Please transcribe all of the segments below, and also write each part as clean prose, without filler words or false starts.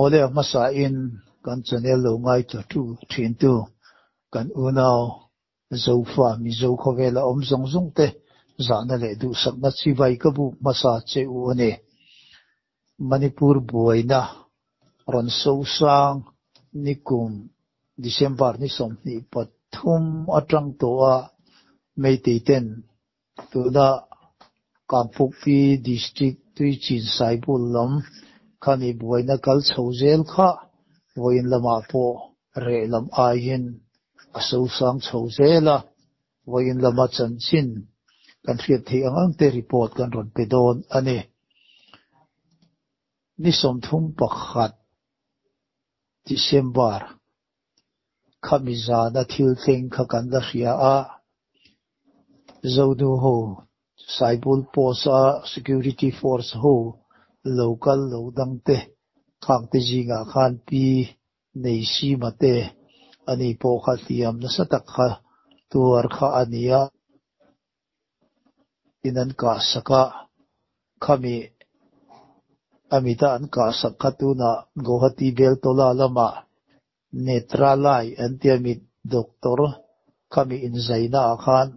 ole masa in kan channel lo ngai to tu thin tu kan unao zofa mi zo khovela om zong zong te zana le du sakna chi vai ka bu masa che u ne Manipur buaina ron so sang nikum December ni som ni pathum atang toa meititen tu da Kampukpi district tui chin saibul lam khani buaina kal chhozel kha voin lama po re lam ayin aso sang chhozela voin lama chanchin kan thiat thei angang te report kan ron pedon ani ni somthum pakhat December khamiza na thil theng kha kan la ria a zodu ho saibul posa security force ho local lo dangte khang te jinga khan pi nei si mate ani po kha tiam na satak kha tuar kha ania inan ka saka khami amita an ka sakhatuna gohati bel tola lama netralai antiamit doktor khami inzaina khan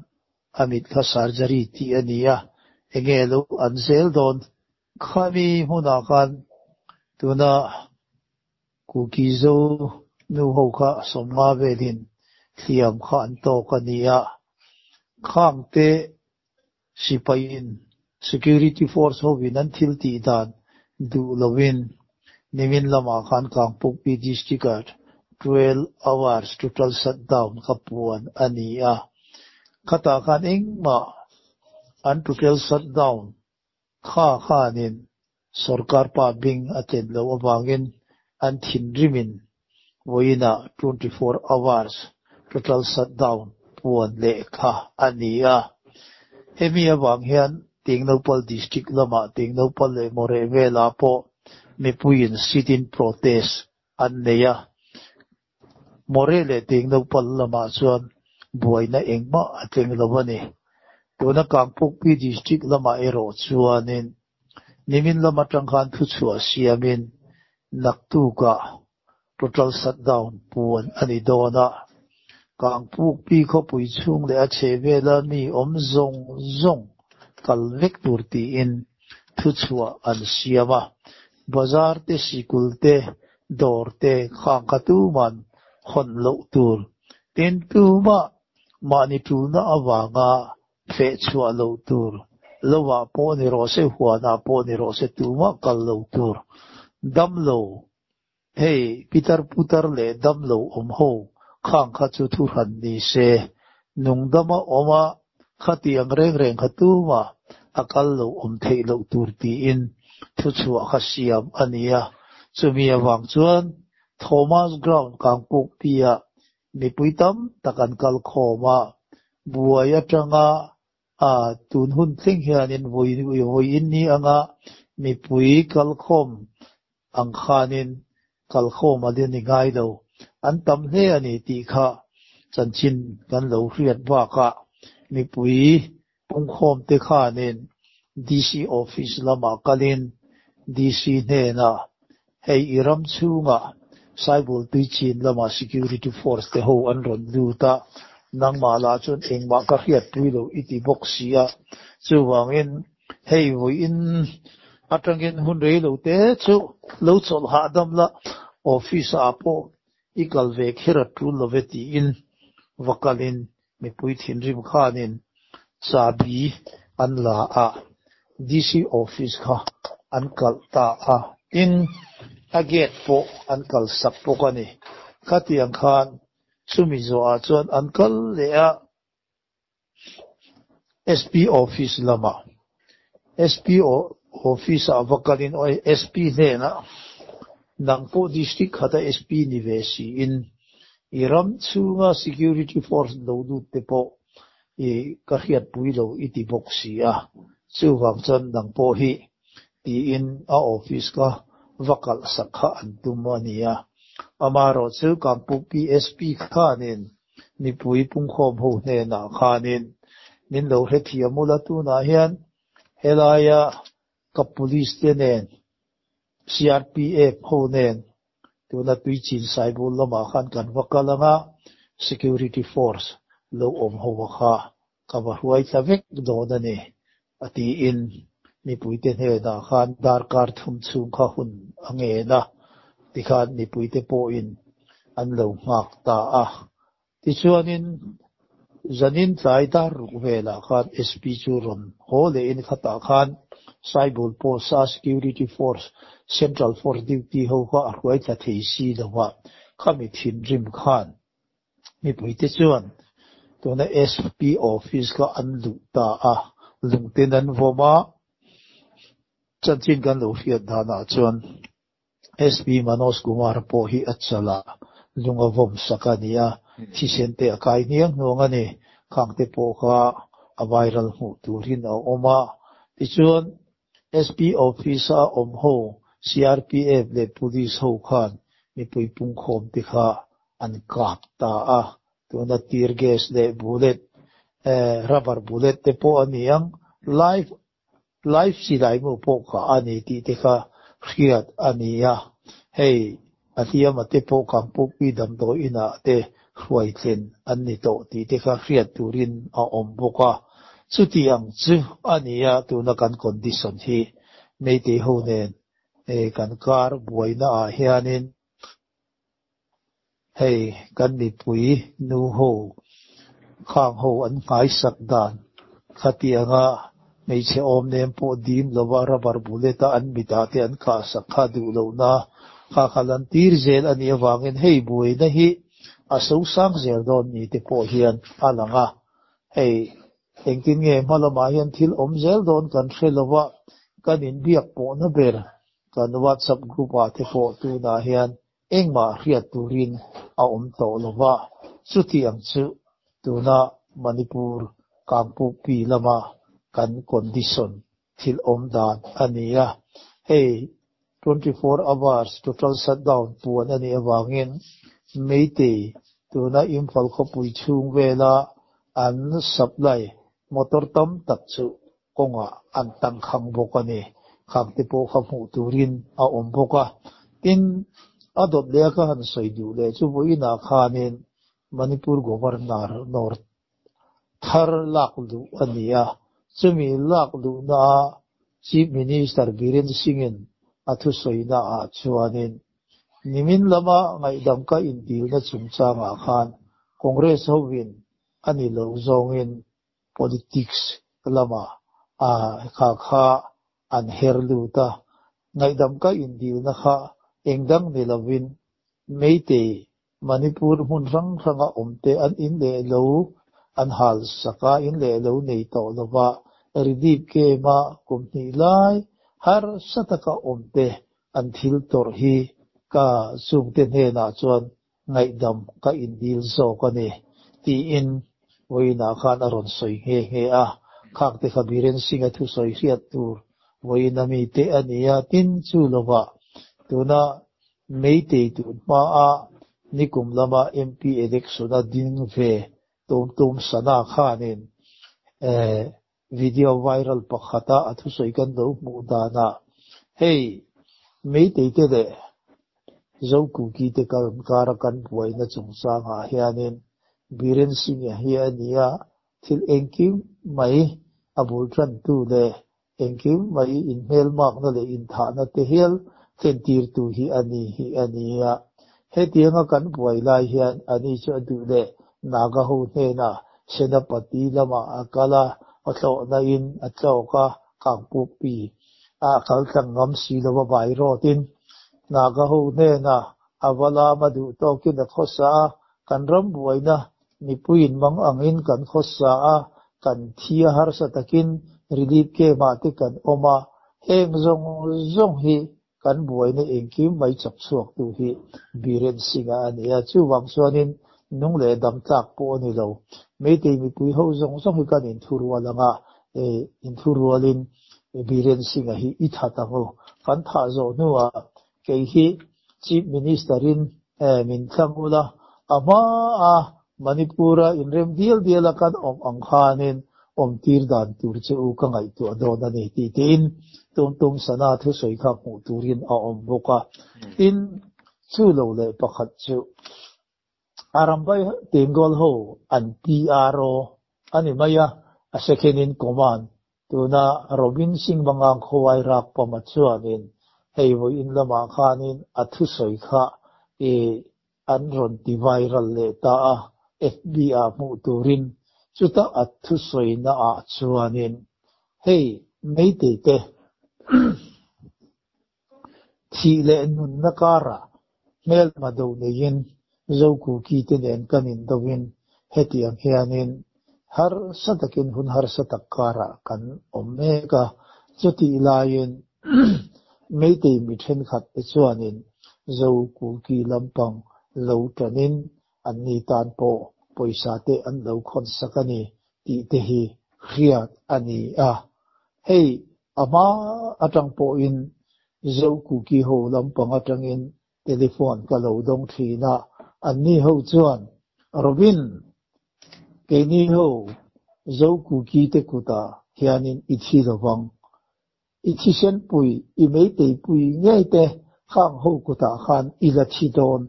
amit kha surgery ti ania engelo anzel don khami huna khan tuna kukizo nu ho kha somma velin thiam khan to kania khangte sipain security force ho winan thil ti dan du lovin nimin lama khan Kangpokpi district 12 hours total shutdown kapuan ania khata khan engma an total shutdown khanin sarkar pa bing aten lo awangin an thinrimin voina 24 hours total shutdown puan le kha ania hemi awang hian Tingnopal district lama Tingnopal le more vela po mepuin sit-in protest an neya more le Tingnopal lama chuan buaina engma ateng lawani tuna Kangpokpi district lama ero chuanin nimin lama tangkhan thu chua siamin naktuka total shutdown puan ani dona Kangpokpi khopui chung le a chevela mi om zong kalvek turti in thu chua an siama bazar te sikul te dor te khangkatu man khon lo tur tin tu mani tu na awanga fe chua lo tur lowa po ni rose huana po ni rose tu ma kal lo tur dam lo hey pitar putar le dam lo ho khang kha chu thu han ni se nung dama oma khatiang reng khatu ma akal lo thei lo tur ti in thu chua kha siam ania chumi awang chuan Thomas Ground Kangpokpia mipuitam takan kal khoma buaya tanga tun hun thing hianin voi in ni anga mipui kal khom angkhanin kal khom adin ni ngai lo an tam hle ani ti kha chanchin kan lo hriat wa ka mipui pung khom te khanin DC office lama kalin DC ne na hei iram chunga saibul tuichin lama security force te ho an ron luta nang mala chun engma ka hiat tuilo iti boxia chuwangin hei voi in atangin hun rei lo te chu lo chol ha damla office apo ikal ve khera tu loveti in wakalin me pui thin rim khanin sabi an la a DC office kha an kal ta a in aget po an kal sak po kani khatiang khan sumizo a chuan an kal le a SP office lama SPO office a wakalin oi SP ne na Nangpo district khata SP ni ve si in iram chunga security force lo du te po ka hiat pui lo iti boxia chuwang chan nangpo hi ti in a office ka vakal sakha antumania amaro chu Kangpokpi SP khanin ni pui pung khom ho ne na khanin nin lo he thiamula tu na hian helaya ka police te nen CRPF ho nen tuna tui chin sai bul lama khan kan wakalanga security force lo ho kha kaba huai thavek do na ne ati in mi puite he da khan dar kar thum chung kha hun ange na ti khan mi puite po in an lo ngak ta a ti chuanin zanin tlai dar vela khan SP chu ron hole in khata khan Saibul Post Security Force Central Force Duty ho kha arwai tha thei si dawa khami thin rim khan mi puite chuan tuna SP office ka an lu ta a lungten an voma chanchin kan lo hiat dana chuan SP Manoj Kumar po hi achala lunga vom sakania thisente akai niang nongani khangte po kha a viral hu turin a oma tichuan SP officer ho CRPF le police ho khan mi pui pung khom ti kha an kap ta a tuna tear gas le bullet rubber bullet te po aniang live silai mo po kha ani ti te kha khiat ania hei atiama te po kampu pi dam do ina te huai tlen anni to ti te kha khiat turin a omboka chuti ang chu ania tuna kan condition hi mei te ho nen kan kar buaina a hianin hei kan ni pui nu ho khang ho an ngai sak dan khatianga mei che om nem po dim lova rubber bullet an mita te an kha sakha du lo na kha khalan tir zel ani awangin hei buaina hi aso sang zel don ni te po hian alanga hei engtin nge malama hian thil om zel don kan hrelowa kan in biak po na ber kan WhatsApp group a te po tu na hian engma riat turin a to lova chuti ang chu tuna Manipur kampu pi lama kan condition thil om dan ania hei 24 hours total shutdown puan ani awangin meite tuna imphal kho pui chung vela an supply motor tam tak chu konga an tang khang bokani khangte po khamu turin a boka tin adot le ka han soidu le chu boina khanin Manipur governor North Thar Laklu ania chumi Laklu na Chief Minister Biren Singhin athu soina a chuanin nimin lama ngai dam ka indil na chungchanga khan Congress howin ani lo zongin politics lama a kha an herluta ngai dam ka indil na kha engdang nilawin meite Manipur hun rang ranga omte an in le lo an hal saka in le lo nei to lova ridip ke ma kumni lai har sataka omte an thil tor hi ka sungten he na chuan ngai dam ka indil zo ka ni ti in voina khan aron soi he a khakte khabiren singa thu soi hiat tur voina mi te ania tin chu lova tuna meite tu ma a nikum lama MP election a ding ve tom sana khanin video viral pakhata athu soi kan do mu dana hei meite te de zoku ki te kar kan buaina chungsa nga hianin Biren Singh hiania thil engkim mai abul tran tu le engkim mai in mel mak na le in tha na te hel ten tir tu hi ania hetianga kan buai lai hian ani chu adu le naga ho he na senapati lama akala atlo na in atlo ka kangpu pi a khal thangam si lawa bai ro tin naga ho ne na avala madu to kin khosa kan ram buaina nipuin mang angin kan khosa a kan thia har sa takin relief ke ma te kan oma heng zong hi kan buaina engkim mai chap chuak tu hi Biren Singh ania chu wang chuanin nung le dam tlak po ni lo meite mi pui ho zong hi kan in thurwalanga in thurwalin Biren Singh hi ithata ho kan tha zo nuwa ke hi Chief Ministerin min thangula ama a Manipura in rem dial kan ang khanin tir dan tur chu ka ngai tu adona ni ti tin tum sana thu soi kha mu turin a boka tin chu lo le pakhat chu arambai tengol ho an PRO ani maya a second in command tuna Robin Singh bangang khowai rak pamachuanin heivo in lama khanin athu soi kha an ron ti viral le ta FBI mu turin chuta athu soi na a chuanin hei meite te thi le nun na kara mel mado nein zoku ki tenen kanin dowin hetiang hianin har satakin hun har satakara kan omega chuti lain meite mi then khat te chuanin zoku ki lampang lo tanin anni tan po poisa te an lo khon sakani ti te hi riat ani a hei ama atang po in zoku ki ho lampang atang in telephone ka lo dong thina anni ho chuan Robin ke ni ho zoku ki te kuta hianin ithi lawang ithi sen pui I meite pui ngai te khang ho kuta khan ila thi don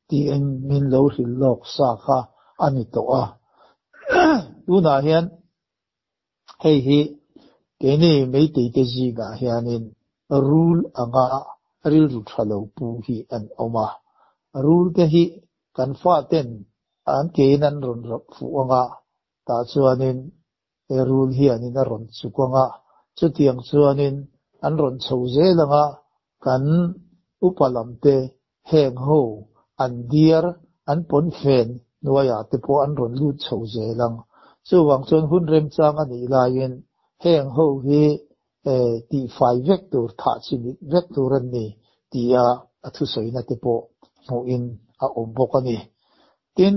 ti en min lo hil lok sa kha ani to a tuna hian hei hi ke ni meite te ji ga hianin rule anga ril ru thalo pu hi an oma rule te hi kan fa ten an ke nan ron fu anga ta chuanin rule hi anin a ron chukwanga chutiang chuanin an ron chhoze langa kan upalamte heng ho an diar an pon fen nuaya te po an ron lut chhoze lang chuwang chon hun rem chang ani lain heng ho hi ti fai vector tha chini vector an ni tia athu soina te po mo in a ombokani tin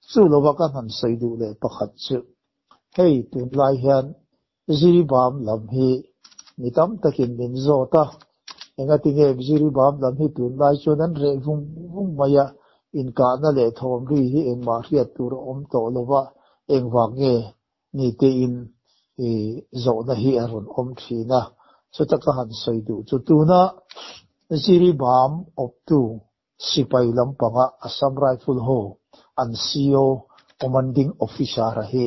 chu lowa kan han saidu le pakhat chu hei tun lai hian ziri bam lam hi nitam takin min zota enga tinge ziri bam lam hi tun lai chonan re vung maya in ka na le thom ri hi eng ma riat tur om to lowa eng wange ni te in zo na hi aron om thina chutaka han saidu chutuna ziri bam op tu sipai lampanga Assam Rifle ho an CEO commanding officer hi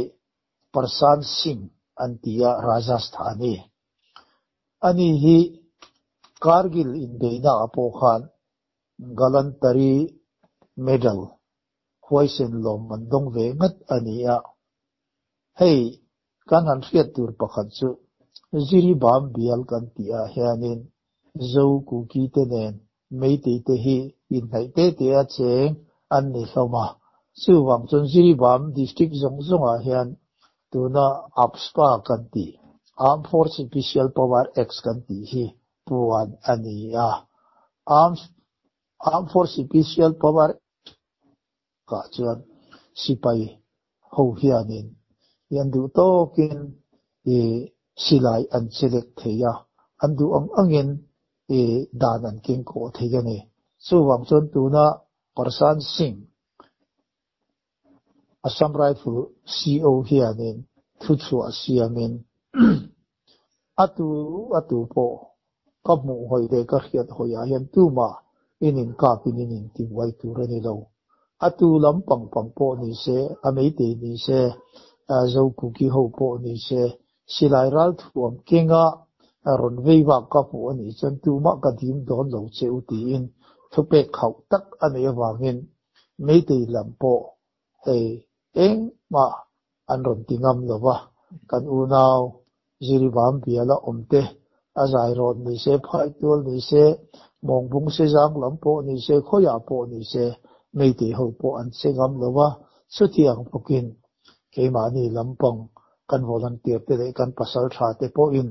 Parsan Singh antia Rajasthani ani hi Kargil in beina apo khan gallantry medal huaisen lom mandong ve ngat ania hei kan han riat tur pakhat chu ziri bam bial kan tia hianin zo ku ki tenen meite te hi in hai te te a cheng an ni hloma chuwang chon ziri bam district zonga hian tuna APSPA kan ti Armed Force Special Power X kan ti hi puan ania Armed Force Special Power ka chuan sipai ho hianin yan du tokin silai an select theya andu angin danan king ko thegani chuwang chon tuna Parsan Singh Assam Rifle CO hianin thu asiamin atu po kamu hoi de ka khiat hoya hian tuma inin ka pinin tin wai turani lo atu lampang po ni se ameite ni se zo kuki ho po ni se silai ral thuam kinga ron veiwa ka pu ani chan tuma ka dim don lo cheu ti in thupe khau tak ane wangin meite lampo hei eng ma an ron tingam lowa kan unaw ziri bam biala omte azai ron ni se phai tol ni se mongbung se jang lampo ni se khoya po ni se meite ho po an sengam lowa sutiang pokin keima ni lampang kan volunteer te le kan pasal tha te po in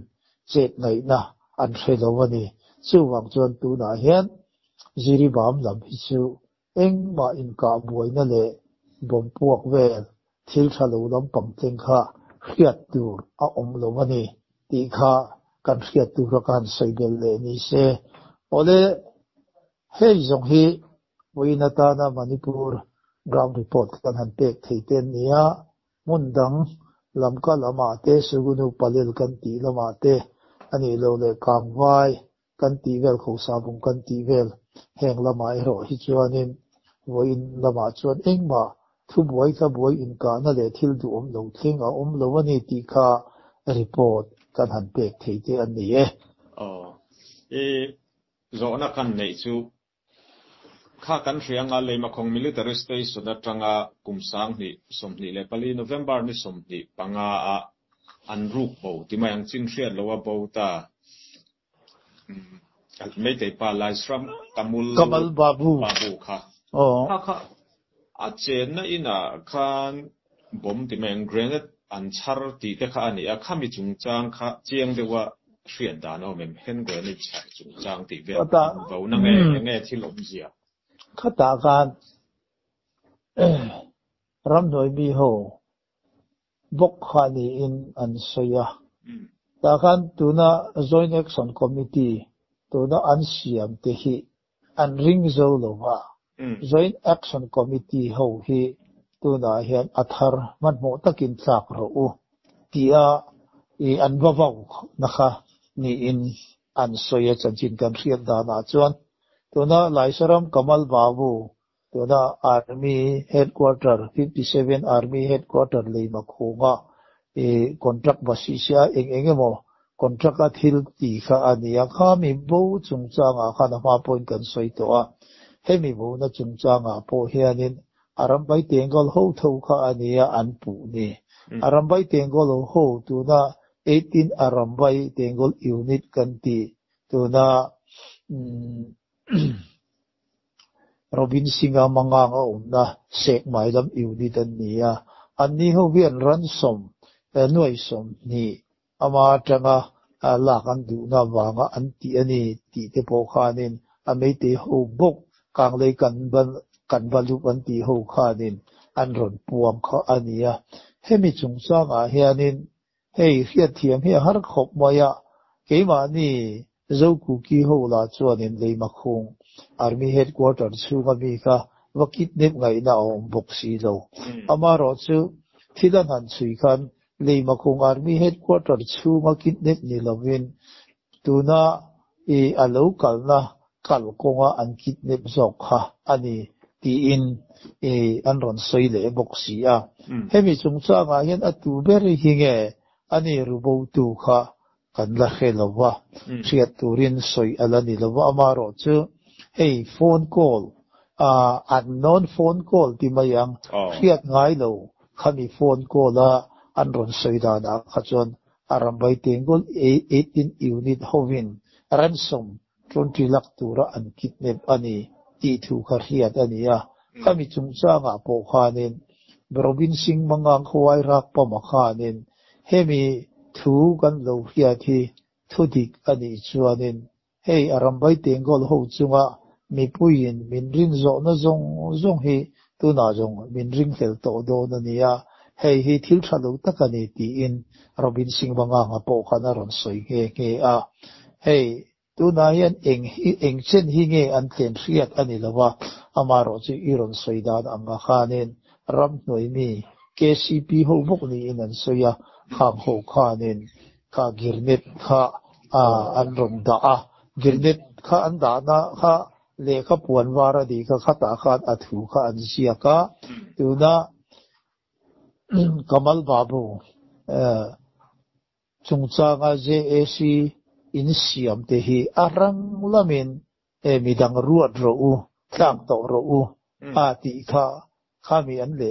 chet ngai na an thelowani chuwang chuan tu na hian ziri bam lam hi chu eng ma in ka buaina le bom puak vel thil thalo lampang teng kha riat tur a om lowani ti kha kan riat tur kan soibel le ni se ole hei zong hi voinata na Manipur ground report kan han pek theiten nia mundang lamka lama te sugunu palel kan ti lama te ani lo le kangwai kan ti vel khosabung kan ti vel heng lama ero hi chuanin voin lama chuan engma thu buai tha buai in ka na le thil du om lo thlenga om lo ani ti kha report kan han pek thei te an ni e zo na kan nei chu kha kan rianga le ma khong military station atanga kumsang ni somni le pali November ni somni panga a anruk bo ti ma yang chin hriat lowa bo ta mai te pa lai sram kamal babu kha kha a chen na ina khan bom ti meng granite an char ti te kha ani a khami chung chang kha chiang dewa hriat da no mem hen granite char chung chang ti ve bo na nge thilom zia khata kan ram noi mi ho bok khani in an soya ta kan tuna joint action committee tuna an siam te hi an ring zo lo wa joint action committee ho hi tuna hian athar man mo takin tlak ro u tia I an babaw na kha ni in an soya chanchin kan rian da na chuan tuna laisaram kamal babu tuna army headquarter 57 army headquarter leima khunga contract basisia engemo contract a thil ti kha ania kha mi bo chungchanga kha na ma point kan soi to a hemi bo na chungchanga po hianin arambai tengol ho tho kha ania an pu ni arambai tengol ho tuna 18 arambai tengol unit kan ti tuna Robin Singa manganga umna sek mailam unit an niya anni ho bian ransom noi som ni ama tanga lakan du na wanga anti ani ti te po khanin amei te ho bok kang le kan balu anti ho khanin an ron puam kha ania hemi chungsa nga hianin hei hiat thiam hi har khop maya keima ni zoku ki ho la chuanin leima khung army headquarters chunga mi kha wakit nep ngai na om boxi lo amaro chu thilan han chui khan leima khung army headquarters chunga kidnap ni lovin tuna alo kalna kalkonga an kidnap zok kha ani ti in an ron soile boxi a hemi chungcha nga hian atu beri hinge ani rubo tu kha kan la khelawa riat turin soi alani lawa amaro chu hey phone call unknown phone call ti mayang riat ngai lo khami phone call a an ron soi da na khachon arambai tengol 18 unit hovin ransom 20 lakh tura an kidnap ani ti thu kha riat ania khami chungcha nga po khanin Robin Singh mangang khwai rak pa makhanin hemi thu kan lo hiathi thudik ani chuanin hei arambai tengol ho chunga mi puin min ring zo na zong hi tu na zong min ring tel to do na nia hei hi thil thalo takani ti in Robin Singh manga nga po khana ron soi nge a hei tu na yan eng chen hi nge an tlen riat ani lawa amaro chi iron soi dan anga khanin ram noi mi KCP ho bok ni in an soya khang ho khanin kha girnet kha an ron da a girnet kha an da na kha le kha puan wara di kha khata khan athu kha an sia ka tuna kamal babu chungcha nga JAC in siam te hi arang lamin midang ruat ro u tlang to ro u ati kha khami an le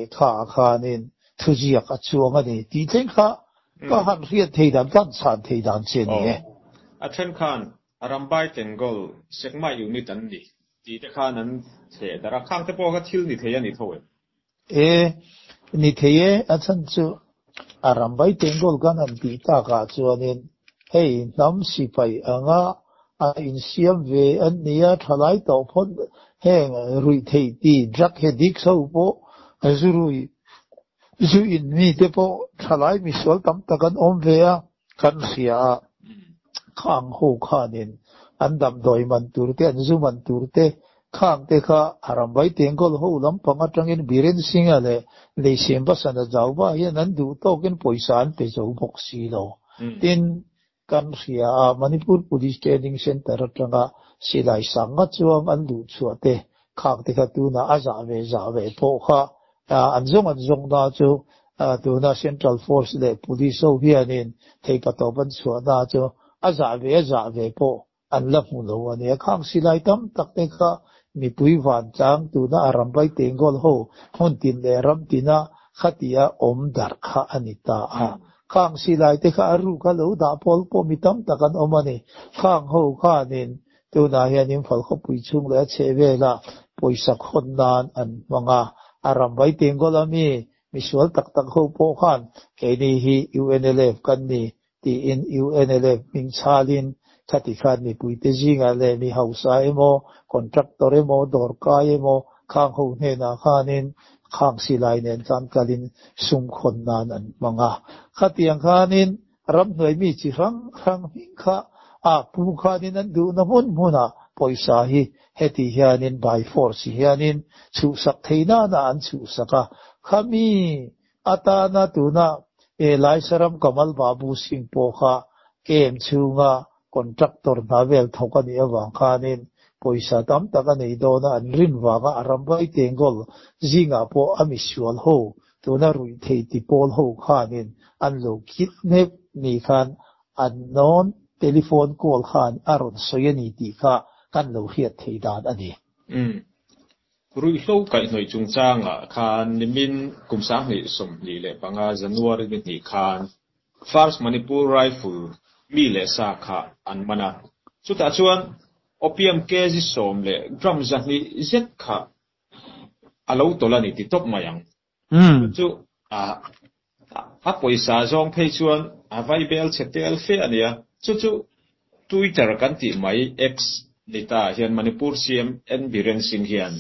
khanin thujiak achuanga ni ti teng kha ka han riat theidan kan chan theidan che ni a then khan arambai tengol sekma unit an ni ti te khan an the dara khang te po ka thil ni theya ni thoe ni theye a chan chu arambai tengol kan an ti ta ka chuanin hei nam si pai anga a in siam ve an nia thalai to phon heng rui thei ti drak he dik so po azurui zu in mi te po thalai mi sol tam takan om ve a kan sia khang ho khanin andam doi man turte an zu man turte khang te kha arambai tengol ho lam panga tangin biren singa le semba sana jawba hian an du token poisa an pe zo boxi lo tin kan ria Manipur Police Training Center atanga silai sanga chuang an lu chuate khak te kha tu na aza ve po kha anjong na chu tu na Central Force le police ho hianin thei patoban chuana chu aza ve po an la mu lo ani khang silai tam tak te kha mi pui van chang tu na arambai tengol ho hon tin le ram tina khatia om dar kha anita a khang silai te kha aru ka lo da pol po mi tam takan omani khang ho kha nin tu na hianin phal kho pui chung le chevela poisa khon nan an manga arambai tengol ami misual tak ho po khan keni hi UNLF kan ni ti in UNLF ming chalin thati khan ni puite jinga le mi hausa emo contractor emo dorka emo khang ho ne na khanin khang silai nen kan kalin sum khon nan an manga khatiang khanin ram hnoi mi chi rang hing kha pu khanin an du na mun poisa hi heti hianin by force hianin chu sak theina na an chu saka khami atana tuna lai saram kamal babu singh po kha kem chunga contractor navel thokani awang khanin poisa tam takani dona an rin wanga arambai tengol zinga po amisual ho tuna rui thei ti pol ho khanin an lo kidnap ni khan an non telephone call khan aron soyani ti kha kan lo hiat thei dan ani rui hlo kai noi chung changa khan nimin kumsang ni som ni le panga January ni khan First Manipur Rifle mi le sa kha an mana chuta chuan opium kezi som le drum zahni zet kha alo tolani ti top mayang chu a poisa zong phei chuan a vai bel chetel fe ania chu Twitter kan ti mai X nita hian Manipur CMN Biren Singh hian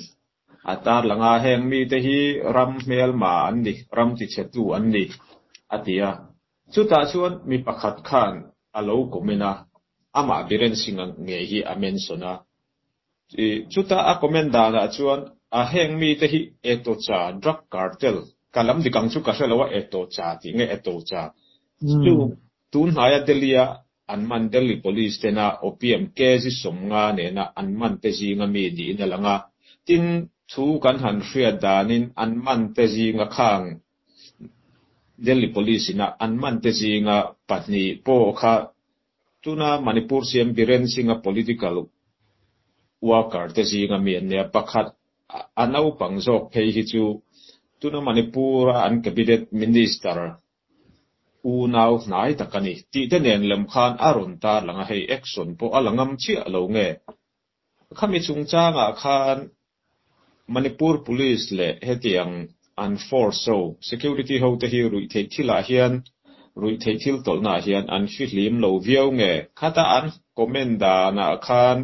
atar langa heng mi te hi ram mel ma an ni ram ti chetu an ni atia chuta chuan mi pakhat khan alo komena ama Biren Singh nge hi amen sona chuta a komenda na chuan a heng mi te hi eto cha drug cartel kalam dikang chu ka helawa eto cha ti nge eto cha tun haya delia anman Delhi police tena opium kezi somnga nena anman te jinga mi di na langa tin thu kan han hria danin anman te jinga khang Delhi police na anman te jinga patni po kha tuna Manipur CM Biren Singh political worker te jinga mi ne pakhat anau pangjok phei hi chu tuna Manipur an cabinet minister unaw nai takani ti tenen lem khan aron ta langa hei action po alangam chi alo nge khami chungchanga khan Manipur police le hetiang unforced so security ho te hi rui thei thila hian rui thei thil tolna hian an fihlim lo viau nge khata an komenda na khan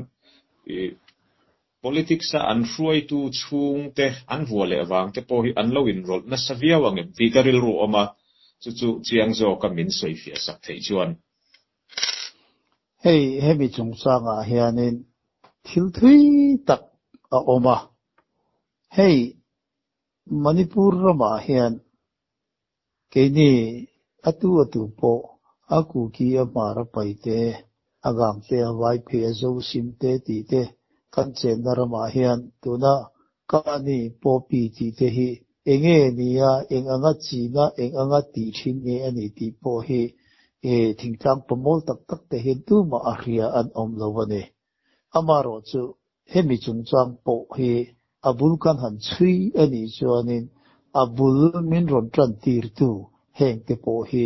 politics an fruai tu chung te an vuale awang te po hi an lo in rol na savia wangem ti taril ru oma chu chiang zo ka min soi fia sak thei chuan hei hemi chungchanga hianin thil thui tak a oma hei Manipur rama hian keini atu po aku ki amara paite agang te vai phe zo sim te ti te kan chen rama hian tuna kani popi ti te hi enge nia enganga china enganga ti thin nge ani ti po hi thingtang pamol tak te hin tu ma ahria an om lowani amaro chu hemi chungchang po hi abul kan han chui ani chuanin abul min ron tran tir tu heng te po hi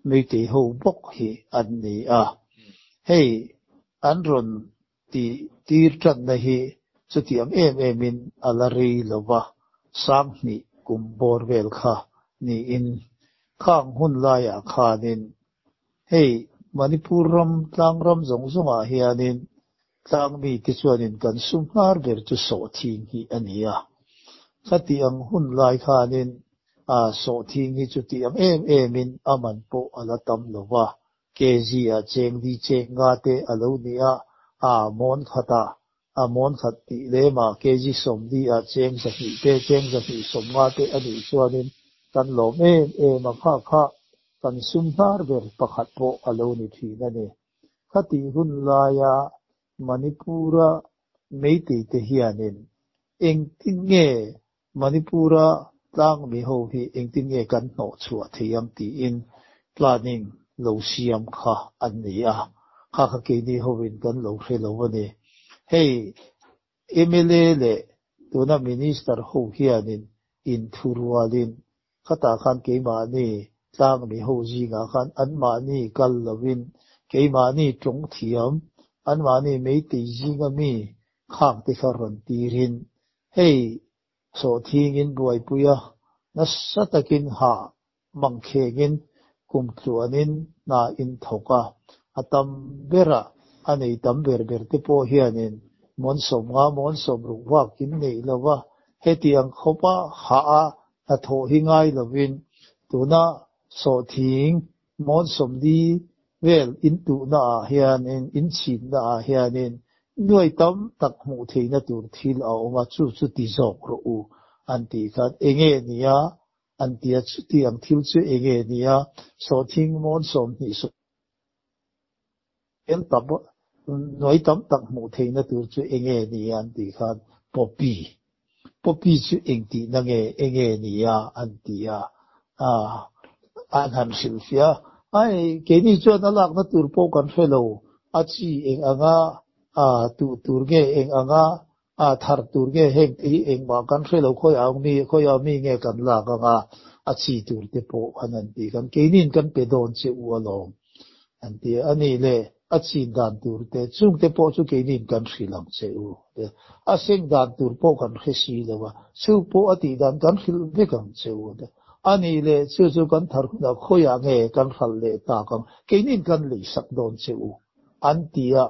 mei te ho bok hi an ni a hei an ron ti tir tran na hi chutiam min alari lova sang ni kumbor vel kha ni in khang hun la ya khanin hei Manipur ram tlang ram zong a hianin tlang mi ti chuanin kan sum har ber chu so thing hi ania khati ang hun lai khanin so thing hi chu ti am min aman po ala tam lova kezi a cheng di che nga te alo nia mon khata mon khati le ma kezi som di a cheng sa hi te cheng sa hi som nga te ani chuanin kan lom ma kha kan sum har ber pakhat po alo ni thi na ni khati hun laya Manipura Meitei te hianin eng tin nge Manipura tlang mi ho hi eng tin nge kan no chua thiam ti in planning lo siam kha an ni a kha ke ni ho win kan lo hre lo ani hey MLA le tuna minister ho hianin in thurwalin khata khan ke ma ni tlang mi ho ji nga khan an ma ni kal lovin ke ma ni chung thiam an ma ni Meitei ji nga mi khang te kharon tirin hey so thingin buai puya nasatakin ha mangkhengin kumtluanin na in thoka atam bera anei tam ber te po hianin monsom ruwa kin nei lawa hetiang khopa ha a tho hingai lovin tuna so thing monsom di wel in tu na hianin in chin na hianin nuai tam tak mu theina tur thil a oma chu ti zok ro u anti khat enge nia antia chu ti ang thil chu enge nia so thing monsom ni so el tab nuai tam tak mu theina tur chu enge nia anti khat popi chu engti na nge enge nia antia an han silfia ai ke ni chu na lak na tur po kan fellow achi eng anga tu turge eng anga thar turge heng ti eng ma kan fellow khoi a mi nge kan la anga achi tur te po anan ti kan ke nin kan pe don che u along anti ani le achi dan tur te chung te po chu ke nin kan khilang che u a seng dan tur po kan khesi lewa chu po ati dan kan khil ve kan che u ani le chu kan thar na khoya nge kan khal le ta kan ke nin kan le sak don che u antia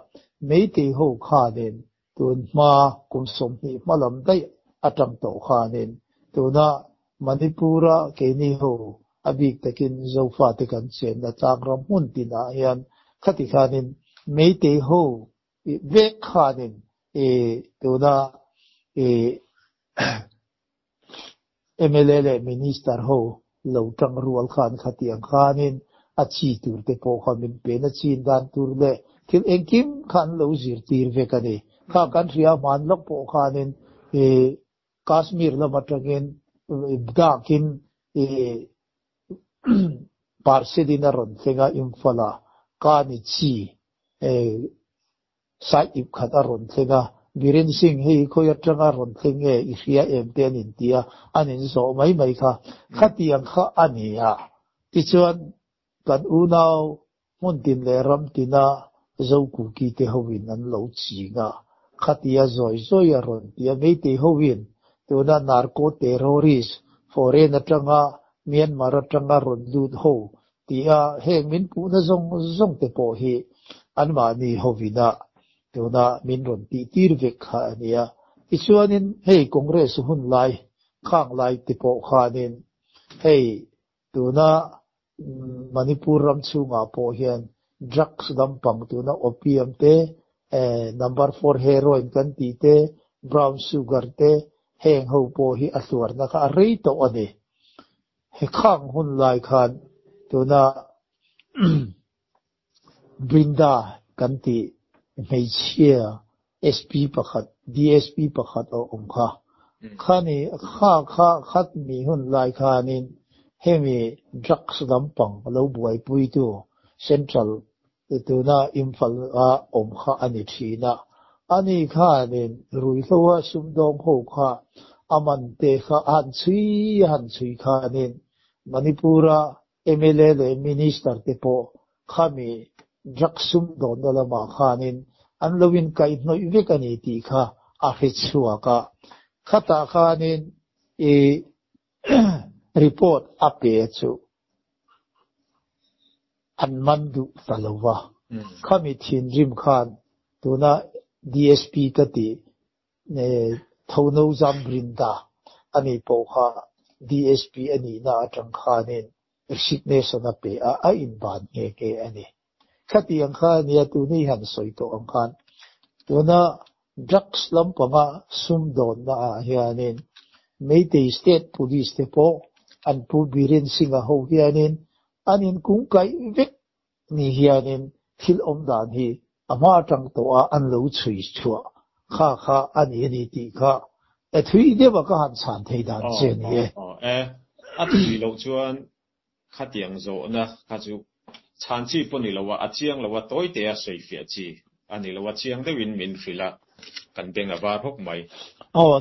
Meitei ho khanin tun ma kum som ni malam dai atang to khanin tuna Manipura ke ni ho abik takin zofa te kan chen na changram hun tin a hian khati khanin Meitei ho ve khanin tuna MLA le minister ho lo tang rual khan khatiang khanin achi tur te po khamin pe na chin dan tur le til engkim khan lo zir tir ve kani kha kan ria man lok po khanin Kashmir la matangin bdakin parsedina ron thenga imfala kani chi sai ip khat aron thenga Biren Singh hei khoya tanga ron thenge ihria emten intia anin so mai kha khatiang kha ania tichuan kan unau muntin le ram tina zoku ki te howin an lo chinga khatia zoi ron tia Meitei howin tuna narco terrorist foreign atanga Myanmar atanga ron lut ho tia heng min pu na zong te po hi an ma ni howina tuna min ron ti tir vek kha ania ichuanin hei congress hun lai khang lai te po khanin hei tuna Manipur ram chunga po hian drugs lampang tuna opium te number 4 heroin kan ti te brown sugar te heng ho po hi athuar na kha rei to ani he khang hun lai khan tuna Brinda kan ti Meichia SP pakhat DSP pakhat o kha khani khat mi hun lai khanin hemi drugs lampang lo buai pui tu central tuna Imphal a kha ani thina ani khanin rui thawa sumdong ho kha aman te kha han chui khanin Manipura MLA le minister te po khami drugs sum don la ma khanin an lovin kai noi vekani ti kha a hechua ka khata khanin report ape chu an mandu talawa khami thin rim khan tuna DSP tati thono jam Brinda ani po kha DSP ani na atang khanin resignation ape a in ban nge ke ani khati ang khan ya tu ni han soi to ang khan tuna drugs lampanga sum don na hianin Meitei State Police te po an pu Biren Singh ho hianin anin kung kai vek ni hianin thil dan hi ama tang to a an lo chui chua kha ani ti kha e thui de ba ka han chan thei dan chen ni a thui lo chuan kha tiang zo na kha chu chan chi pon ni lo wa a chiang lo wa toi te a sei fia chi ani lo wa chiang de win min frila kan beng a var hok mai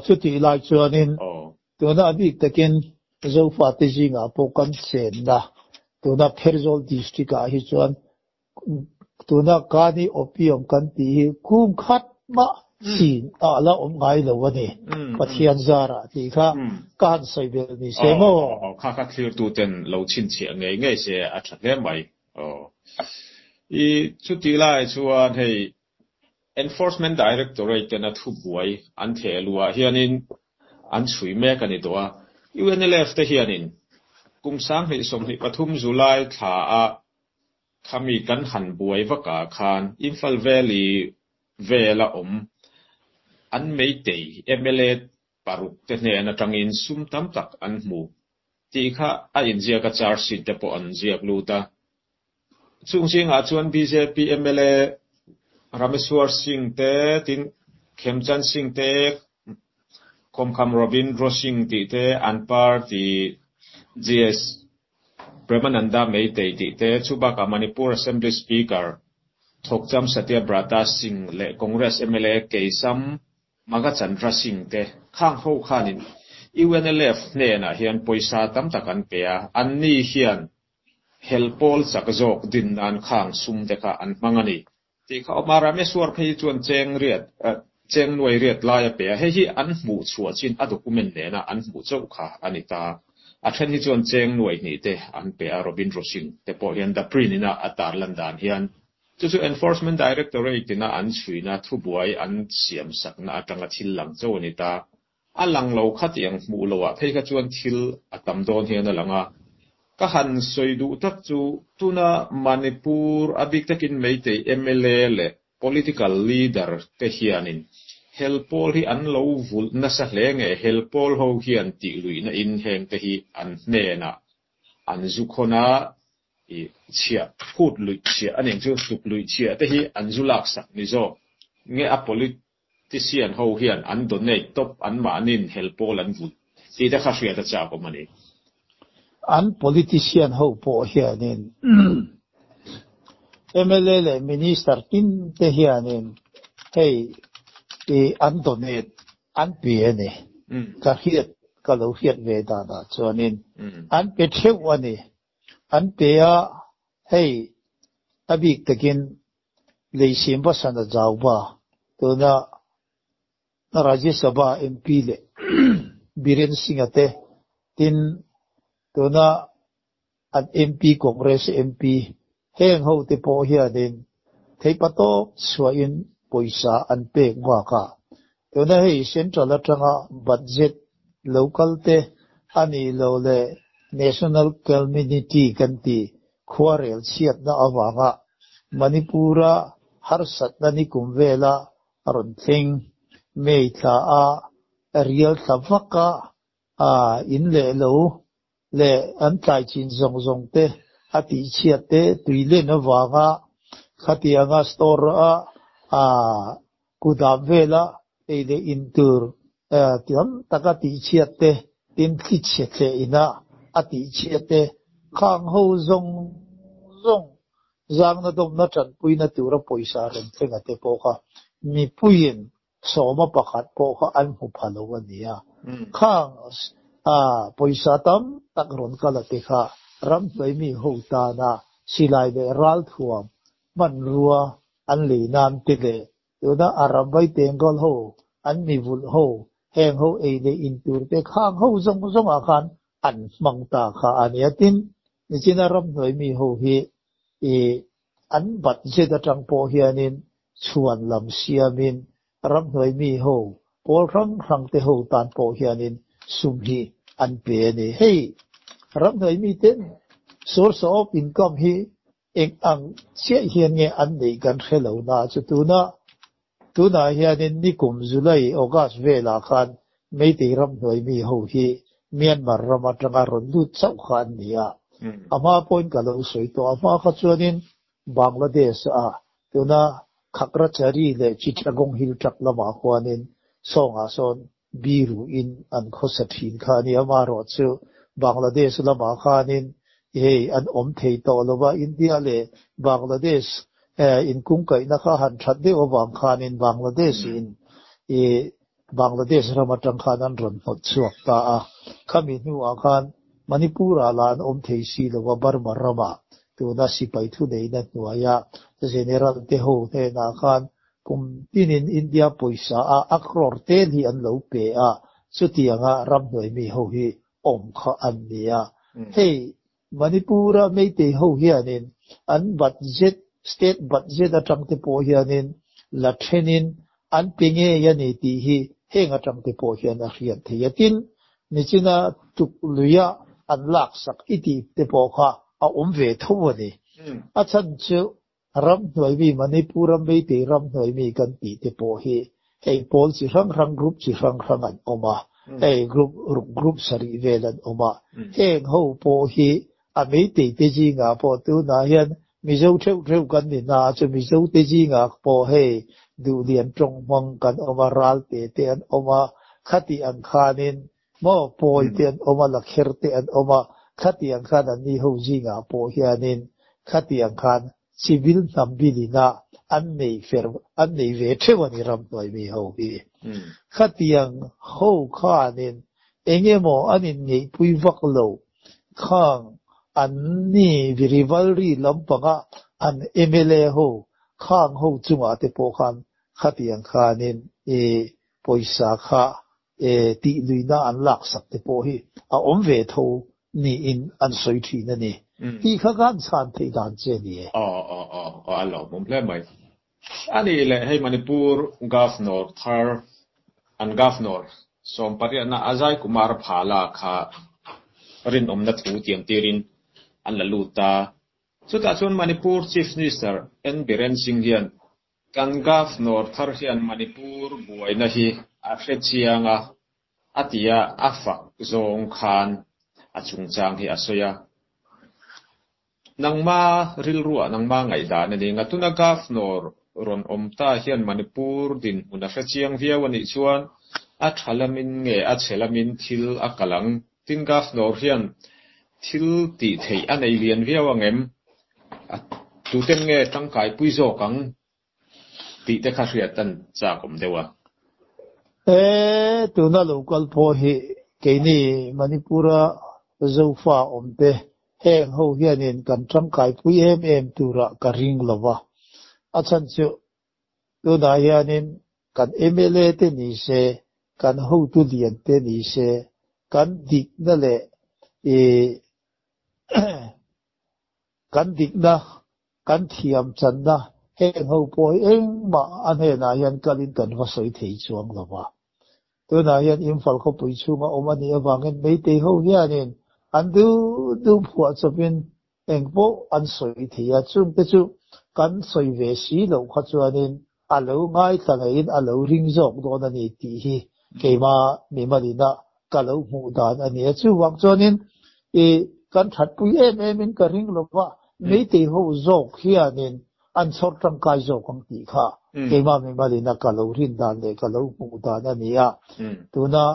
chu ti lai chuan in to na bi takin zo fa te ji nga po kan chen na to na Pherzol district a hi chuan to na ka ni opium kan ti hi kum khat ma sin la ngai lo wa ni pathian zara ti kha kan sai bel ni se mo kha clear tu ten lo chin che ngai se a that le mai I chu ti lai chuan hei enforcement directorate na thu buai an thelua hianin an chui me kan ni towa UNLF te hianin kum sang hei som ni pathum July tha a khami kan han buai waka khan Imphal Valley vela an meitei MLA paruk te ne na tangin sum tam tak an mu ti kha a injia ka charge sheet te po an jiak luta chung sing a chuan BJP MLA Rameswar Singh te tin Khemchan Singh te Komkham Ravindra Singh ti te Anpar ti GS Premananda meitei ti te Chubaka Manipur Assembly Speaker Thokcham Satyabrata Singh le Congress MLA Keisam Magachandra Singh te khang ho khanin UNLF ne na hian poisa tam takan pea an ni hian helpol sakjok din an khang sum te kha an mangani ti kha omara me suar phei chuan cheng noi riat la ya pea he hi an mu chua chin a document ne na an mu chau kha anita a then hi chuan cheng noi ni te an pea Robindra Singh te po hian da prinina atar landan hian chu enforcement directorate na an chuina thu buai an siam sakna atanga thil lang chaw ni ta alang lo khatiang mu lo wa phei ka chuan thil atam don hian alanga ka han soidu tak chu tuna Manipur abik takin meitei MLA le political leader te hianin helpol hi an lo vul na sa hlenge helpol ho hian ti lui na in heng te hi an hne na an zukhona I chia phut lui chia aning chu tup lui chia te hi an zulak sak ni zo nge a politician ho hian an donate top an manin helpol an vul ti ta kha hria ta cha ko mani an politician ho po hianin MLA le minister tin te hianin hei an donate an pe ne ka hiat ka lo hiat ve da chuanin an pe theu ani an pea hei abik takin leisim ba sana jawba to na Rajya Sabha MP le Biren Singh ate tin to na an MP Congress MP heng ho te po hianin thei pato suain poisa an pe ngwa ka to na hei central atanga budget local te ani lo le national community kanti khwarel chiat na awanga Manipura harsat na ni kumvela aron thing meitha a real thavaka in le lo le an tai chin zong te ati chiat te tuile na wanga khatianga store kudam vela ele intur tiam takati chiat te tin khichet le ina ati chiate khang ho zong zang na dom na chan pui na tura poisa ren thenga te po kha mi puin soma pakhat po kha an hu phalo ania khang poisa tam tak ron kala te kha ram hloi mi ho ta na silai le ral thuam man ruwa an le nam te le yoda arabai tengol ho an mi vul ho heng ho e le intur te khang ho zong a khan an mang ta kha aniatin ni china ram noi mi ho hi an bat je da tang po hianin chuan lam siamin ram noi mi ho pol rang te ho tan po hianin sum hi an pe ni hei ram noi mi ten source of income hi ek ang che hian nge an nei kan khelo na chu tuna hianin ni kum July August vela khan meitei ram noi mi ho hi Myanmar ramatanga ron lut chau khan nia ama point ka lo soi to ama kha chuanin Bangladesh tuna Khakrachari le Chittagong Hill Truck lama khuanin songa son biru in an khosathin khani amaro chu Bangladesh lama khanin an thei to lova India le Bangladesh in kungkai na kha han that de obang khanin Bangladesh in Bangladesh ramatang khanan ron hot chuak ta khami nu akhan Manipura lan thei si lova Burma rama tuna sipai thu nei na nuaya general te ho te na khan kum tinin India poisa akror te hi an lo pe chutianga ram noi mi ho hi kha an nia hey Manipura mei te ho hianin an budget state budget atang te po hianin la thenin an pinge yani ti hi henga tang te po hian a hian the yatin nichina tuk luya an lak sak iti te po kha ve thawani achan chu ram noi mi Manipura mei te ram noi mi kan ti te po hi hey pol chi rang group chi rang an oma hey group sari velan oma heng ho po hi a mei te ji nga po tu na hian mizo theu kan ni na chu mizo te ji nga po hey du lian trong mong kan oma ral te an oma khati an khanin mo poi te an oma la kher te an oma khati an khan an ni ho ji nga po hianin khati an khan civil nambilina an nei ve thewani ram noi mi ho hi khati an ho khanin engemo anin nei pui vak lo khang an ni rivalry lampanga an MLA ho khang ho chunga te po khan khati an khanin poisa kha ti luina an lak sak te po hi ve tho ni in an soi thi na ni hi kha kan san thei dan che ni alo mum ple mai ani le hei Manipur governor thar an governor som pariana Ajay Kumar Phala kha rin omna thu tiang tirin an la luta chuta chun Manipur chief minister N Biren Singh hian kan governor thar hian Manipur buaina hi a hrechianga atia afa zong khan achungchang hi asoya nangma rilruwa nangma ngai da ni ngatuna governor ron omta hian Manipur din una hrechiang viawani chuan a thalamin nge a chelamin thil akalang tin governor hian thil ti thei anei lian viawangem tuten nge tangkai puizo kang ti te kha hriatan cha kom dewa tuna local po hi keini Manipura zofa omte heng ho hianin kan tangkai pui tura ka ring lova achan chu tuna hianin kan MLA te ni se kan ho tu lian te ni se kan dik na le kan dik na kan thiam chan na heng ho po ma an he na hian kalin kan va soi thei chuang lova tuna hian Imphal kho pui chunga omani awangin mei te ho hianin an du phua chopin engpo an soi thia chung te chu kan soi ve si lo kha chuanin alo ngai tlangain alo ring jok don ani ti hi keima mi malina kalo mu dan ani chu wang chuanin kan that pui in ka ring lova mei te ho jok hianin an chor tang kai jok ang ti kha keima mi malina kalo rin dan le kalo mu dan ani tuna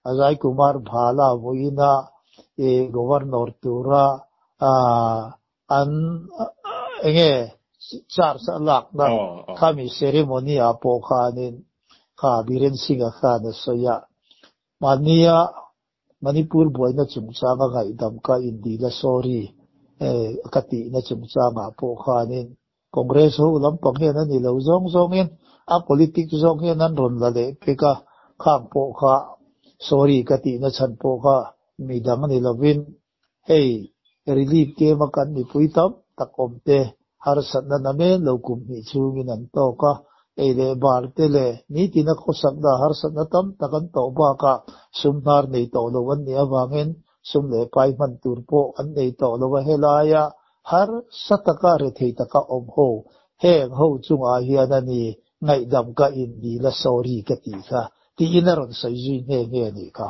Ajay Kumar Phala voina governor tura an enge char sa lak na kami ceremony apo khanin kha Biren Singh khan soya mania Manipur boina chungchanga ga idam ka indi la sorry kati na chungchanga po khanin congress ho lampang hian ani lo zong in a politics zong hian an ron la le peka khang po kha sorry kati na chan po kha midang ni lovin hey relief ke makan ni puitam takomte har satna name lokum ni chungin an to ka ele bar tele ni tina khosak da har satna tam takan to ba ka sumnar nei to lowan ni awangin sumle pai man turpo an nei to lowa helaya har sataka re thei taka ho heng ho chunga hianani ngai dam ka in di la sorry ka ti kha ti inaron sai ji nge ni ka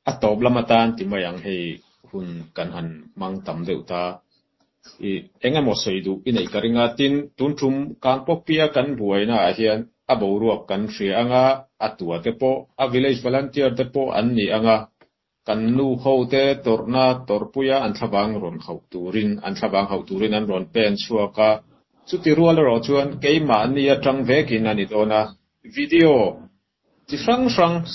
atop lamatan ti mayang hei hun kan han mang tam deuta engemaw soidu inei karinga tin tuntum kangpokpia kan buaina hian a boruak kan hria anga atua te po a village volunteer te po an ni anga kan nu hote torna torpuya an thlawang ron hauturin an ron pen chuaka chuti rual ro chuan keima ni atang vekin ani dona video ti frang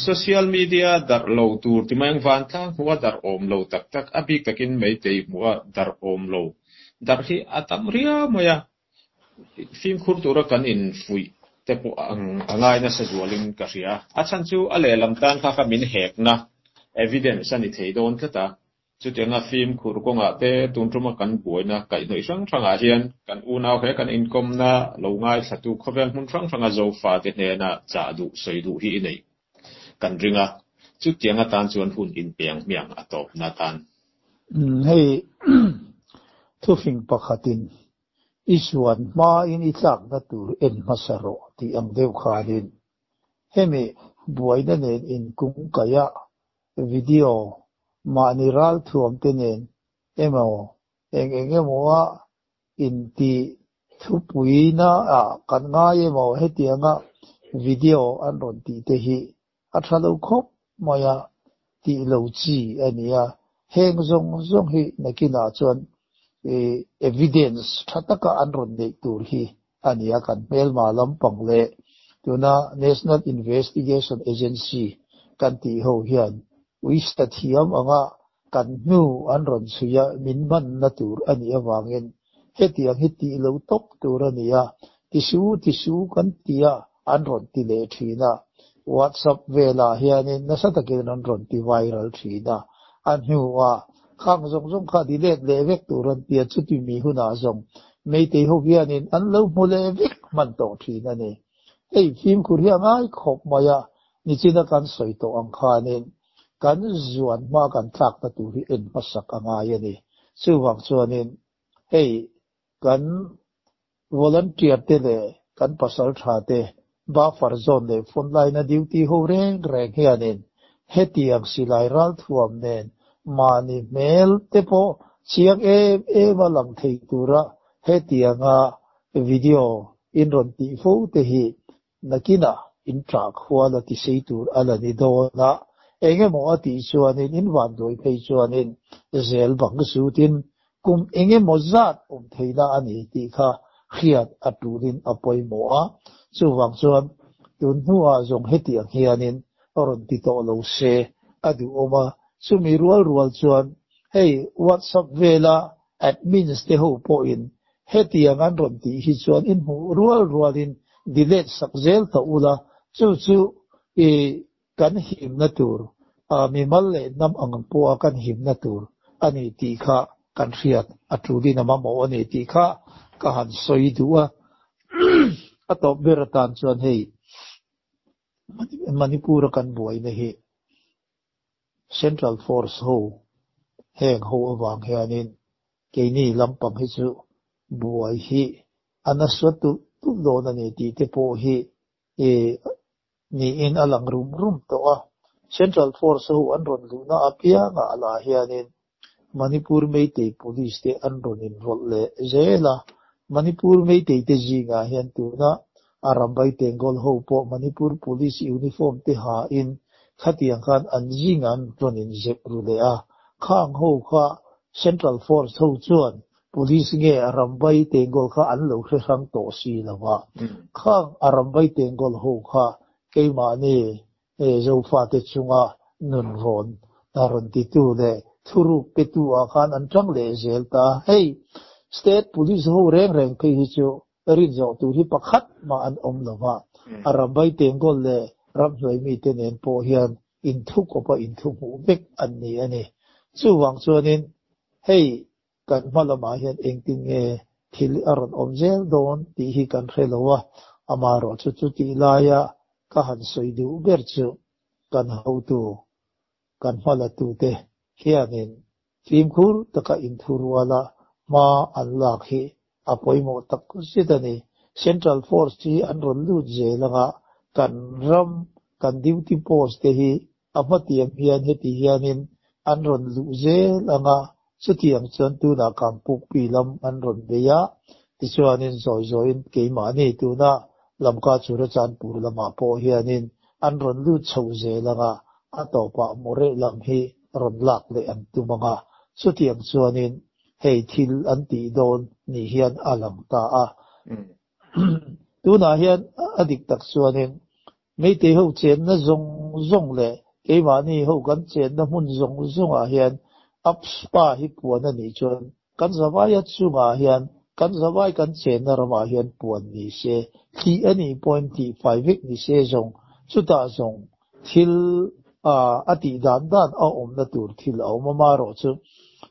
social media dar lo tur ti mang van tlang huwa dar om lo tak tak abik takin mei tei muwa dar om lo dar hi atam ria moya film khur tura kan in fui te po angai na sa zualin ka ria a chan chu ale lam tan kha min hek na evidence ani thei don kata chu tenga film khur ko nga te tuntruma kan buaina kai noi sang a hian kan unaw he kan income na lo ngai thatu khoweng mun sang a zo fa te ne na cha du soidu hi nei kan ringa chu tianga tan chuan hun in peng miang atop na tan hei thu fing pakhatin isuan ma in itlak na tur en masaro ti ang deu khanin hemi buaina nen in kung kaya video maniral thuam tenen emo engemawa in ti thupuina kan nga emo hetianga video an ron ti te hi athalo khop maya ti lo chi ania heng zong hi nakina chuan evidence thataka an ron nei tur hi ania kan mel ma lampang le tuna National Investigation Agency kan ti ho hian wista thiam anga kan nu an ron suya min man na tur ani awangin hetiang hiti lo tok tur ania tisu kan tia an ron ti le thina WhatsApp vela hianin nasatakin an ron ti viral thina an huwa khang zong kha dilet le vek turan tia chuti mi huna zong meite ho hianin an lo mole vek man to thina ni ei film kuria ngai khop maya ni china kan soito ang khanin kan zuan ma kan tlak na tu hi en pasak anga yani chuwang chuanin hei kan volunteer te le kan pasal tha te ba far zone le phone line na duty ho reng hianin hetiang silai ral thuam nen mani mail te po chiang e malang thei tura hetianga video in ron ti fo te hi nakina in track huala ti sei tur ala ni do na engemaw ati chuanin in van doi phei chuanin zel bang sutin kum engemaw zat theina ani ti kha khiat aturin apoimo a chuwang chuan tun huwa zong hetiang hianin oron ti to lo se adu oma sumi rual chuan hei WhatsApp vela admins te ho po in hetiang an ron ti hi chuan in hu rualin delete sakzel ta ula chu kan him na tur mi malle nam ang po kan him na tur ani ti kha kan riat atuli na mamo ani ti kha ka han soi duwa ato beratan chuan hei Manipur kan buai na hi Central Force ho heng ho awang hianin keini lampang hi chu buai hi anaswatu tu do na ni ti te po hi ni in alang rum to a Central Force ho an ron luna apia nga ala hianin Manipur Meitei Police te an ron involve le zela Manipur Meitei te jinga hian tu na Arambay Tengol ho po Manipur Police uniform te ha in khatiang khan an jingan ron in zep rule a khang ho kha Central Force ho chuan police nge Arambay Tengol kha an lo khang to si lawa khang Arambay Tengol ho kha keima ni zo fa te chunga nun ron taron ti tu le thuru petu a khan an tang le zelta hey state police ho reng ke hi chu rin zo tu hi pakhat ma an om lawa Arambay Tengol le ram hloi mi te nen po hian in thu ko pa in thu mu bek an ni ani chuwang chuanin hey kan malama hian engting thil aron omzel don ti hi kan khelawa amaro chu ti laya ka han soidu ber chu kan hautu kan mala tu te hianin film khur taka in thurwala ma anlak hi apoimo tak sidani Central Force ti an ron lu je langa kan ram kan duty post te hi amatiam hian heti hianin an ron lu je langa สุดที่ยังจนตัวน่ะกังปุกปีลำอันรุนเบียที่ชวนนินซอยเกี่ยมานี่ตัวน่ะลำกาจุรจันปูรลำมาโพเฮียนินอันรุนลุดเฉาเจลังอ่ะอัตโตปะโมเรลำฮีรุนหลักเลยอันตัวมังอ่ะสุดที่ยังชวนนินเฮทิลอันตีโดนนี่เฮียนอลังตาอ่ะตัวน่ะเฮียนอดีตตักชวนนินไม่ได้เขาเจนน่ะจงเลยเกี่ยมานี่เขากันเจนน่ะหุ่นจงอ่ะเฮียนอับสปาฮิปวนนี่จนกันสบายจุงอาเฮียนกันสบายกันเชนนรมาเฮียนปวนนี่เชที่อันนี้.5วิกนี่เชจงสุดท้ายจงทิลอดีตด้านเอานัดตูร์ทิลเอามาโรจุ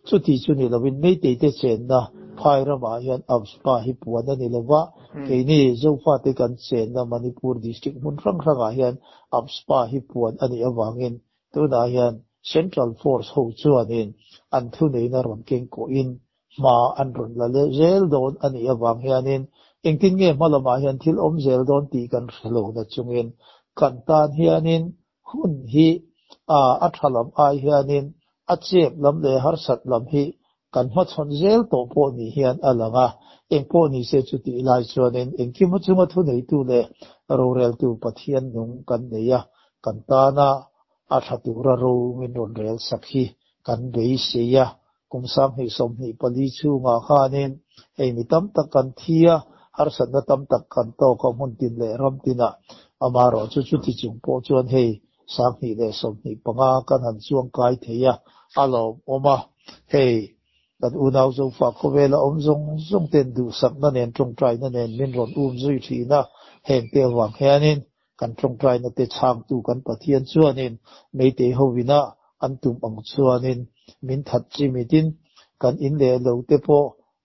สุดที่จุนี่เราวินไม่ได้เตเชนนะพายรมาเฮียนอับสปาฮิปวนนี่เราว่าเกี่ยนี่เจ้าฟ้าที่กันเชนนะมณิปูร์ดิสตริกมุนรังอาเฮียนอับสปาฮิปวนอันนี้เอาวางเงินตัวนาเฮียนCentral Force หูจวนอินอันทุนในรอนเก่งกูอินมาอันรอนละเจลโดนอันนี้บางอย่างอินเองทิ้งเงี้ยมาละมาเห็นที่เจลโดนตีกันสโลนัดจงอินกันตานเฮียนินหุ่นฮีอัฐลำไอเฮียนินอัดเจ็บลำเลหารสัตลำฮีกันมาชนเจลโตโพนี่เฮียนอะไรงะเองโพนี่เสียจุดที่ไล่จวนอินเองคิดว่าจุดมาทุนในตัวเลยโรเรลตัวปัทยันนุ่งกันเนี่ยกันตานาอาทัตุระรูมินรุนเรลสักฮีกันเบยเสียกุมสามให้สมให้ปลีชูงาขานินให้มีตั้มตะกันเทียหารสันตั้มตะกันโตก็มุนตินเลรำตินะอามารอจุดที่จุงโปจวนให้สามให้เลสมให้ปังอากันหันช่วงกายเทียอาลอมาให้กันอุณาวจงฝากเวลาจงเต็นดูสักนั่นเองตรงใจนั่นเองมินรอนจุยทีนะแห่งเตียวังแห่นินกันตรงใจนั่นเตช่างตูกันปะเทียนชวนนินไม่เตหวินะอันตุมอังชวนนินมินทัดจิมิดินกันอินเลโลเตโป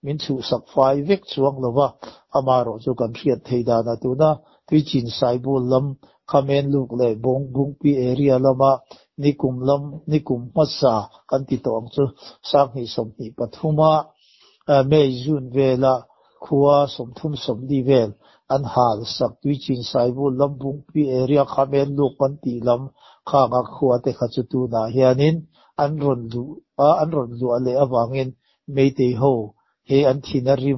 มินชูสักไฟเวกช่วงละวะอามารอจุกันเทียดเทดานาตูนะที่จินไซบูลลำคาเมนลูกเลยบงบุงปีเอเรียละมานิคุมลำนิคุมมัสซากันติดต่ออังจูสร้างให้สมนิปฐุมาเมยุนเวลาขัวสมทุมสมดีเวลอันหาสักที่จินไซบูลลำบุงปีเอเรียคาเมนลูกกันติลำข้างขัวเตขจุตูนาเฮียนินอันรอนลูอะไรอวังเงินไม่เตโฮเฮอันทินาริ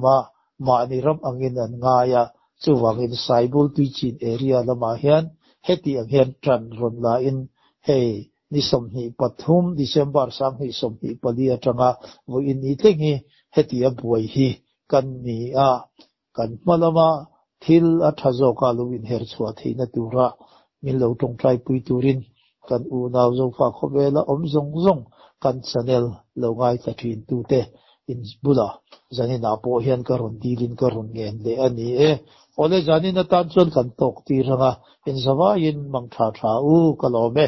มานิรำอังเงินอันง่ายจูวังเงินไซบูลที่จินเอเรียละมาเฮียนเฮติอังเฮียนตรันรอนลาอินเฮนิสมหีปัทุมดิเซมบาร์สังหีสมหีปลีอาจังะวุอินนิเตงีเฮติอบวยฮีกันนีกันมาละมาทิลอัฐโจกาลูวินเฮร์ชวาทีนัตูระมิลโลตรงใจปุยตูรินกันอูนาวจงฝากเวลาจงกันชนลโลงายตะทินตูเตอินบุลาจานินาโปเฮียนกรุนดีลินกรุนเงินเลอันนี้โอเลจานินาตันชวนกันตกตีระงะอินสวายินมังชาอูกะโลเม